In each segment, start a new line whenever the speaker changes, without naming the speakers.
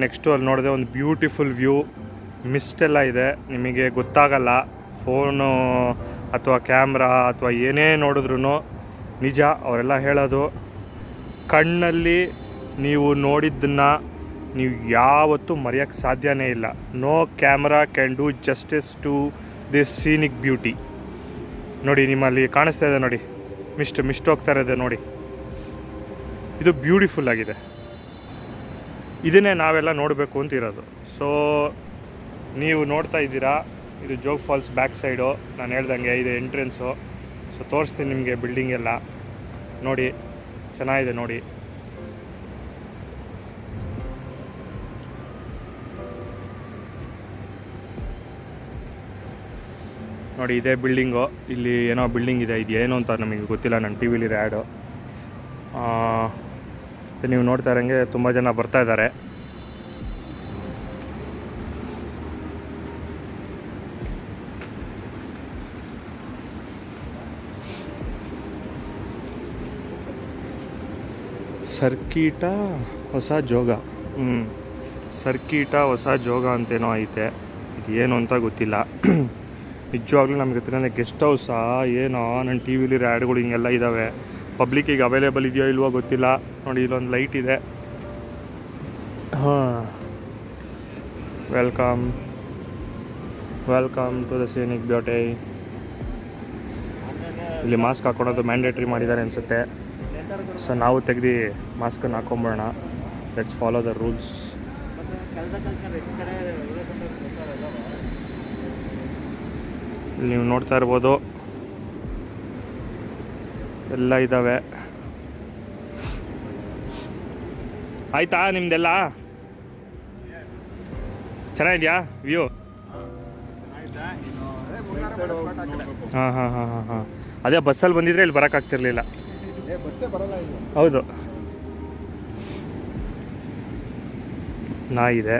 Next ಅಲ್ಲಿ ನೋಡಿದೆ ಒಂದು ಬ್ಯೂಟಿಫುಲ್ ವ್ಯೂ, ಮಿಸ್ಟೆಲ್ಲ ಇದೆ, ನಿಮಗೆ ಗೊತ್ತಾಗಲ್ಲ. ಫೋನು ಅಥವಾ ಕ್ಯಾಮ್ರಾ ಅಥವಾ ಏನೇ ನೋಡಿದ್ರೂ ನಿಜ ಅವರೆಲ್ಲ ಹೇಳೋದು, ಕಣ್ಣಲ್ಲಿ ನೀವು ನೋಡಿದ್ದನ್ನು ನೀವು ಯಾವತ್ತೂ ಮರೆಯೋಕ್ಕೆ ಸಾಧ್ಯನೇ ಇಲ್ಲ. No camera can do justice to this scenic beauty. ನೋಡಿ, ನಿಮ್ಮಲ್ಲಿ ಕಾಣಿಸ್ತಾ ಇದೆ ನೋಡಿ, ಮಿಸ್ಟ್ ಹೋಗ್ತಾ ಇರೋದೆ ನೋಡಿ, ಇದು ಬ್ಯೂಟಿಫುಲ್ ಆಗಿದೆ. ಇದನ್ನೇ ನಾವೆಲ್ಲ ನೋಡಬೇಕು ಅಂತ ಇರೋದು. ಸೊ ನೀವು ನೋಡ್ತಾ ಇದ್ದೀರಾ, ಇದು ಜೋಗ್ ಫಾಲ್ಸ್ ಬ್ಯಾಕ್ ಸೈಡು. ನಾನು ಹೇಳ್ದಂಗೆ ಇದು ಎಂಟ್ರೆನ್ಸು. ಸೊ ತೋರಿಸ್ತೀನಿ ನಿಮಗೆ ಬಿಲ್ಡಿಂಗ್ ಎಲ್ಲ ನೋಡಿ, ಚೆನ್ನಾಗಿದೆ ನೋಡಿ. ನೋಡಿ ಇದೇ ಬಿಲ್ಡಿಂಗು. ಇಲ್ಲಿ ಏನೋ ಬಿಲ್ಡಿಂಗ್ ಇದೆ, ಇದು ಏನು ಅಂತ ನಮಗೆ ಗೊತ್ತಿಲ್ಲ, ನನ್ನ ಟಿ ವಿಲಿರೋ ಆ್ಯಡು. ನೀವು ನೋಡ್ತಾ ಇರೋಂಗೆ ತುಂಬ ಜನ ಬರ್ತಾ ಇದ್ದಾರೆ. ಸರ್ಕೀಟ ಹೊಸ ಜೋಗ, ಸರ್ಕೀಟ ಹೊಸ ಜೋಗ ಅಂತೇನೋ ಐತೆ, ಇದು ಏನು ಅಂತ ಗೊತ್ತಿಲ್ಲ. ನಿಜವಾಗ್ಲೂ ನಮಗೆ ಗೊತ್ತಿಲ್ಲ, ಗೆಸ್ಟ್ ಹೌಸಾ ಏನೋ. ನನ್ನ ಟಿ ವಿಲಿರೋ ಆ್ಯಡ್ಗಳು ಹಿಂಗೆಲ್ಲ ಇದ್ದಾವೆ. ಪಬ್ಲಿಕ್ಕಿಗೆ ಅವೈಲೇಬಲ್ ಇದೆಯೋ ಇಲ್ವೋ ಗೊತ್ತಿಲ್ಲ. ನೋಡಿ ಇಲ್ಲೊಂದು ಲೈಟ್ ಇದೆ. Welcome to the scenic beauty. ಇಲ್ಲಿ ಮಾಸ್ಕ್ ಹಾಕ್ಕೊಳೋದು ಮ್ಯಾಂಡೇಟ್ರಿ ಮಾಡಿದ್ದಾರೆ ಅನಿಸುತ್ತೆ. ಸೊ ನಾವು ತೆಗೆದು ಮಾಸ್ಕನ್ನು ಹಾಕ್ಕೊಂಬಿಡೋಣ. Let's follow the rules. ಇಲ್ಲಿ ನೀವು ನೋಡ್ತಾ ಇರ್ಬೋದು, ಎಲ್ಲ ಇದ್ದಾವೆ. ಆಯ್ತಾ ನಿಮ್ದೆಲ್ಲ? ಚೆನ್ನಾಗಿದೆಯಾ ವ್ಯೂ? ಹಾಂ. ಅದೇ ಬಸ್ಸಲ್ಲಿ ಬಂದಿದ್ರೆ ಇಲ್ಲಿ ಬರೋಕ್ಕಾಗ್ತಿರ್ಲಿಲ್ಲ. ಹೌದು, ನಾಯಿದೆ.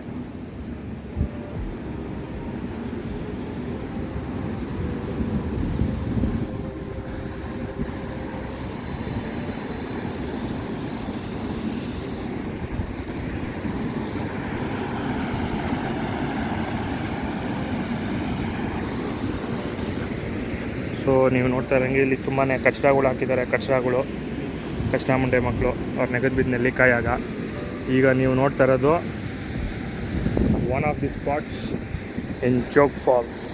ಸೊ ನೀವು ನೋಡ್ತಾ ಇರೋಂಗೆ ಇಲ್ಲಿ ತುಂಬಾ ಕಚಡಗಳು ಹಾಕಿದ್ದಾರೆ. ಕಚಡ ಮುಂಡೆ ಮಕ್ಕಳು ಅವ್ರು ನೆಗದು ಬಿದ್ದು ನೆಲ್ಲಿಕಾಯಾಗ. ಈಗ ನೀವು ನೋಡ್ತಾ ಇರೋದು one of the spots in Jog falls.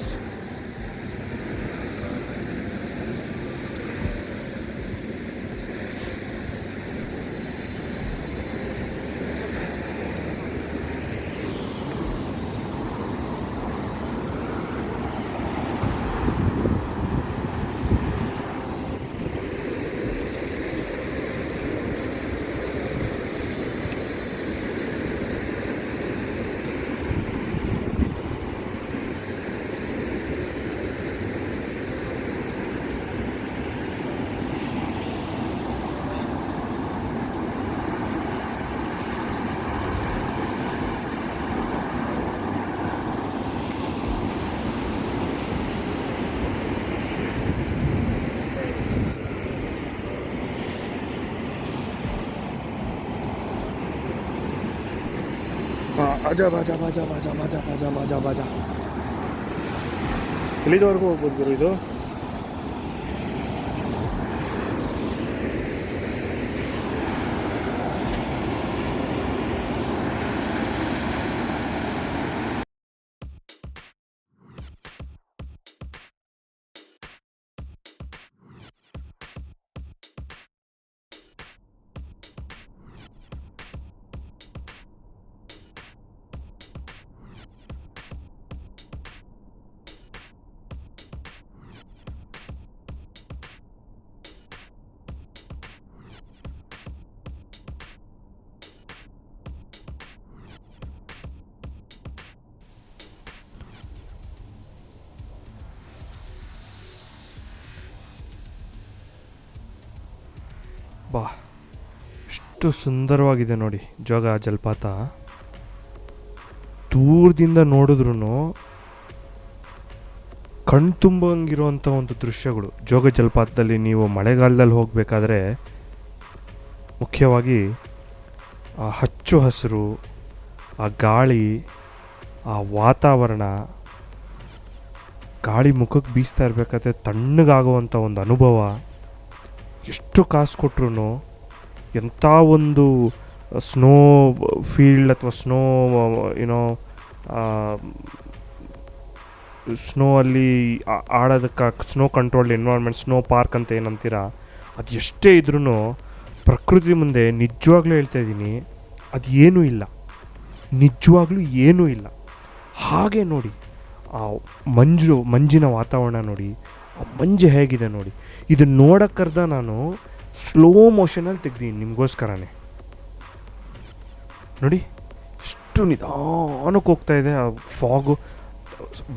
ಬಾಜಾ ಎಲ್ಲಿವರೆಗೂ ಹೋಗ್ಬೋದು ಗುರು ಇದು? ಬಾ, ಎಷ್ಟು ಸುಂದರವಾಗಿದೆ ನೋಡಿ ಜೋಗ ಜಲಪಾತ. ದೂರದಿಂದ ನೋಡಿದ್ರೂ ಕಣ್ತುಂಬಂಗಿರುವಂಥ ಒಂದು ದೃಶ್ಯಗಳು. ಜೋಗ ಜಲಪಾತದಲ್ಲಿ ನೀವು ಮಳೆಗಾಲದಲ್ಲಿ ಹೋಗಬೇಕಾದ್ರೆ ಮುಖ್ಯವಾಗಿ ಹಚ್ಚು ಹಸಿರು, ಆ ಗಾಳಿ, ಆ ವಾತಾವರಣ, ಗಾಳಿ ಮುಖಕ್ಕೆ ಬೀಸ್ತಾ ಇರಬೇಕಾದ್ರೆ ತಣ್ಣಗಾಗುವಂಥ ಒಂದು ಅನುಭವ, ಎಷ್ಟು ಕಾಸು ಕೊಟ್ರು ಎಂಥ ಒಂದು ಸ್ನೋ ಫೀಲ್ಡ್ ಅಥವಾ ಏನೋ ಸ್ನೋ ಅಲ್ಲಿ ಆಡೋದಕ್ಕೆ snow controlled environment, snow park ಅಂತ ಏನಂತೀರ, ಅದು ಎಷ್ಟೇ ಇದ್ರೂ ಪ್ರಕೃತಿ ಮುಂದೆ ನಿಜವಾಗ್ಲೂ ಹೇಳ್ತಾ ಇದ್ದೀನಿ, ಅದು ಏನೂ ಇಲ್ಲ, ನಿಜವಾಗ್ಲೂ ಏನೂ ಇಲ್ಲ. ಹಾಗೆ ನೋಡಿ ಆ ಮಂಜಿನ ವಾತಾವರಣ ನೋಡಿ, ಆ ಮಂಜು ಹೇಗಿದೆ ನೋಡಿ. ಇದನ್ನು ನೋಡೋಕ್ಕರ್ಧ ನಾನು ಸ್ಲೋ ಮೋಷನಲ್ಲಿ ತೆಗ್ದೀನಿ ನಿಮಗೋಸ್ಕರನೇ. ನೋಡಿ ಎಷ್ಟು ನಿಧಾನಕ್ಕೆ ಹೋಗ್ತಾಯಿದೆ ಆ ಫಾಗು.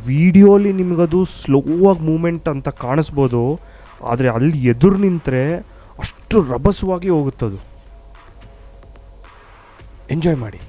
ವಿಡಿಯೋಲಿ ನಿಮಗದು ಸ್ಲೋವಾಗಿ ಮೂಮೆಂಟ್ ಅಂತ ಕಾಣಿಸ್ಬೋದು, ಆದರೆ ಅಲ್ಲಿ ಎದುರು ನಿಂತರೆ ಅಷ್ಟು ರಭಸವಾಗಿ ಹೋಗುತ್ತದು. ಎಂಜಾಯ್ ಮಾಡಿ.